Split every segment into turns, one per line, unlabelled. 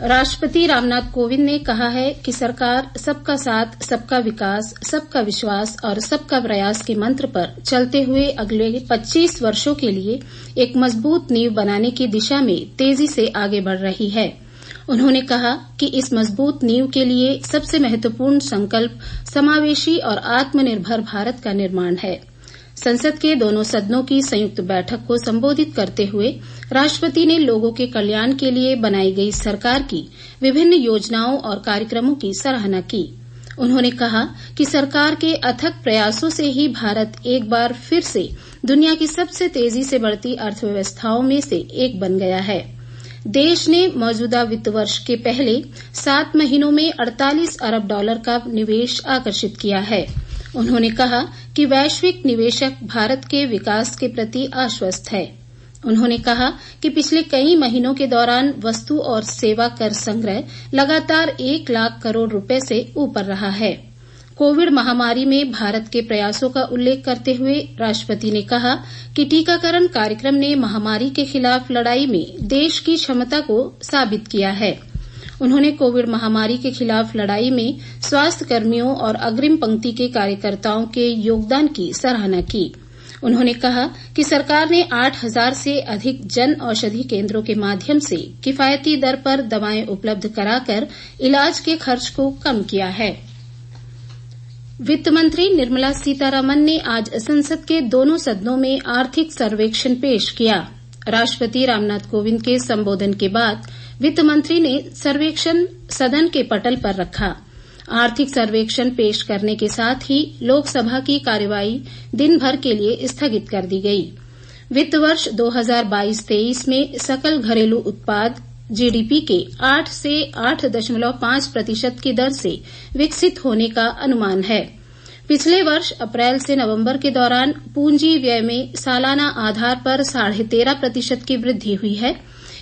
राष्ट्रपति रामनाथ कोविंद ने कहा है कि सरकार सबका साथ, सबका विकास, सबका विश्वास और सबका प्रयास के मंत्र पर चलते हुए अगले 25 वर्षों के लिए एक मजबूत नींव बनाने की दिशा में तेजी से आगे बढ़ रही है। उन्होंने कहा कि इस मजबूत नींव के लिए सबसे महत्वपूर्ण संकल्प समावेशी और आत्मनिर्भर भारत का निर्माण है। संसद के दोनों सदनों की संयुक्त बैठक को संबोधित करते हुए राष्ट्रपति ने लोगों के कल्याण के लिए बनाई गई सरकार की विभिन्न योजनाओं और कार्यक्रमों की सराहना की। उन्होंने कहा कि सरकार के अथक प्रयासों से ही भारत एक बार फिर से दुनिया की सबसे तेजी से बढ़ती अर्थव्यवस्थाओं में से एक बन गया है। देश ने मौजूदा वित्त वर्ष के पहले 7 महीनों में 48 अरब डॉलर का निवेश आकर्षित किया है। उन्होंने कहा कि वैश्विक निवेशक भारत के विकास के प्रति आश्वस्त है। उन्होंने कहा कि पिछले कई महीनों के दौरान वस्तु और सेवा कर संग्रह लगातार 1 लाख करोड़ रुपए से ऊपर रहा है। कोविड महामारी में भारत के प्रयासों का उल्लेख करते हुए राष्ट्रपति ने कहा कि टीकाकरण कार्यक्रम ने महामारी के खिलाफ लड़ाई में देश की क्षमता को साबित किया है। उन्होंने कोविड महामारी के खिलाफ लड़ाई में स्वास्थ्य कर्मियों और अग्रिम पंक्ति के कार्यकर्ताओं के योगदान की सराहना की। उन्होंने कहा कि सरकार ने 8,000 से अधिक जन औषधि केंद्रों के माध्यम से किफायती दर पर दवाएं उपलब्ध कराकर इलाज के खर्च को कम किया है। वित्त मंत्री निर्मला सीतारमण ने आज संसद के दोनों सदनों में आर्थिक सर्वेक्षण पेश किया। राष्ट्रपति रामनाथ कोविंद के संबोधन के बाद वित्त मंत्री ने सर्वेक्षण सदन के पटल पर रखा। आर्थिक सर्वेक्षण पेश करने के साथ ही लोकसभा की कार्यवाही दिन भर के लिए स्थगित कर दी गई। वित्त वर्ष 2022-23 में सकल घरेलू उत्पाद जीडीपी के 8 से 8.5% की दर से विकसित होने का अनुमान है। पिछले वर्ष अप्रैल से नवंबर के दौरान पूंजी व्यय में सालाना आधार पर 13.5% की वृद्धि हुई है।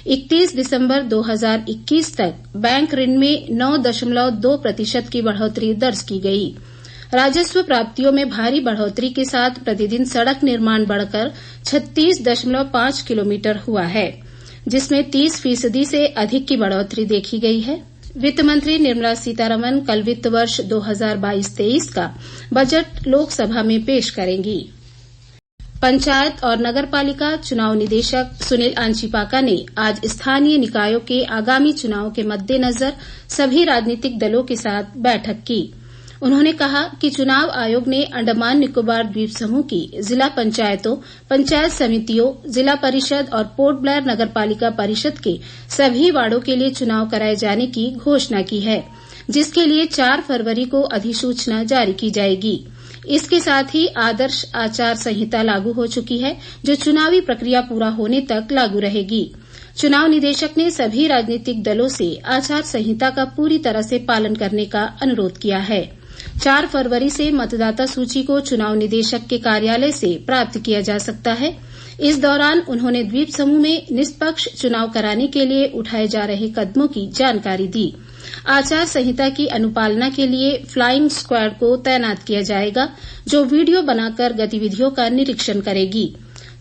31 दिसंबर 2021 तक बैंक ऋण में 9.2% की बढ़ोतरी दर्ज की गई। राजस्व प्राप्तियों में भारी बढ़ोतरी के साथ प्रतिदिन सड़क निर्माण बढ़कर 36.5 किलोमीटर हुआ है, जिसमें 30% से अधिक की बढ़ोतरी देखी गई है। वित्त मंत्री निर्मला सीतारमण कल वित्त वर्ष 2022-23 का बजट लोकसभा में पेश करेंगी। पंचायत और नगरपालिका चुनाव निदेशक सुनील आंचीपाका ने आज स्थानीय निकायों के आगामी चुनाव के मद्देनजर सभी राजनीतिक दलों के साथ बैठक की। उन्होंने कहा कि चुनाव आयोग ने अंडमान निकोबार द्वीप समूह की जिला पंचायतों, पंचायत समितियों, जिला परिषद और पोर्ट ब्लेयर नगरपालिका परिषद के सभी वार्डों के लिए चुनाव कराए जाने की घोषणा की है, जिसके लिए 4 फरवरी को अधिसूचना जारी की जाएगी। इसके साथ ही आदर्श आचार संहिता लागू हो चुकी है, जो चुनावी प्रक्रिया पूरा होने तक लागू रहेगी। चुनाव निदेशक ने सभी राजनीतिक दलों से आचार संहिता का पूरी तरह से पालन करने का अनुरोध किया है। 4 फरवरी से मतदाता सूची को चुनाव निदेशक के कार्यालय से प्राप्त किया जा सकता है। इस दौरान उन्होंने द्वीप समूह में निष्पक्ष चुनाव कराने के लिए उठाए जा रहे कदमों की जानकारी दी। आचार संहिता की अनुपालना के लिए फ्लाइंग स्क्वाड को तैनात किया जाएगा, जो वीडियो बनाकर गतिविधियों का निरीक्षण करेगी।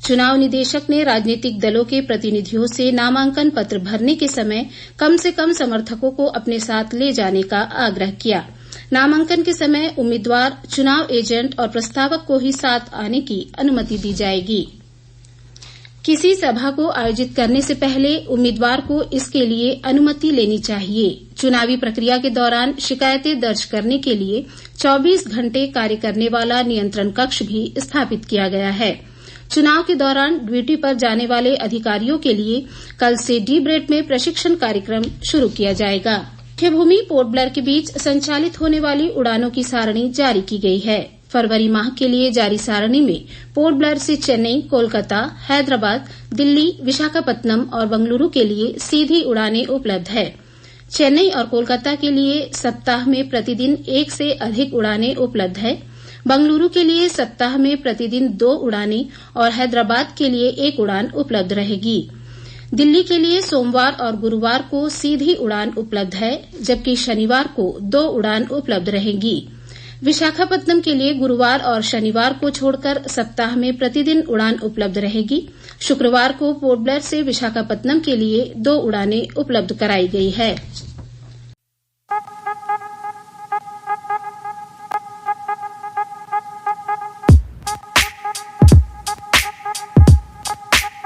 चुनाव निदेशक ने राजनीतिक दलों के प्रतिनिधियों से नामांकन पत्र भरने के समय कम से कम समर्थकों को अपने साथ ले जाने का आग्रह किया। नामांकन के समय उम्मीदवार, चुनाव एजेंट और प्रस्तावक को ही साथ आने की अनुमति दी जाएगी। किसी सभा को आयोजित करने से पहले उम्मीदवार को इसके लिए अनुमति लेनी चाहिए। चुनावी प्रक्रिया के दौरान शिकायतें दर्ज करने के लिए 24 घंटे कार्य करने वाला नियंत्रण कक्ष भी स्थापित किया गया है। चुनाव के दौरान ड्यूटी पर जाने वाले अधिकारियों के लिए कल से डीब्रेट में प्रशिक्षण कार्यक्रम शुरू किया जाएगा। मुख्य भूमि पोर्ट ब्लेयर के बीच संचालित होने वाली उड़ानों की सारणी जारी की गई है। फरवरी माह के लिए जारी सारणी में पोर्ट ब्लेयर से चेन्नई, कोलकाता, हैदराबाद, दिल्ली, विशाखापत्तनम और बंगलुरु के लिए सीधी उड़ानें उपलब्ध है। चेन्नई और कोलकाता के लिए सप्ताह में प्रतिदिन 1 से अधिक उड़ानें उपलब्ध है। बंगलुरु के लिए सप्ताह में प्रतिदिन 2 उड़ानें और हैदराबाद के लिए 1 उड़ान उपलब्ध रहेगी। दिल्ली के लिए सोमवार और गुरुवार को सीधी उड़ान उपलब्ध है, जबकि शनिवार को 2 उड़ान उपलब्ध रहेंगी। विशाखापत्तनम के लिए गुरुवार और शनिवार को छोड़कर सप्ताह में प्रतिदिन उड़ान उपलब्ध रहेगी। शुक्रवार को पोर्ट ब्लेयर से विशाखापत्तनम के लिए 2 उड़ानें उपलब्ध कराई गई है।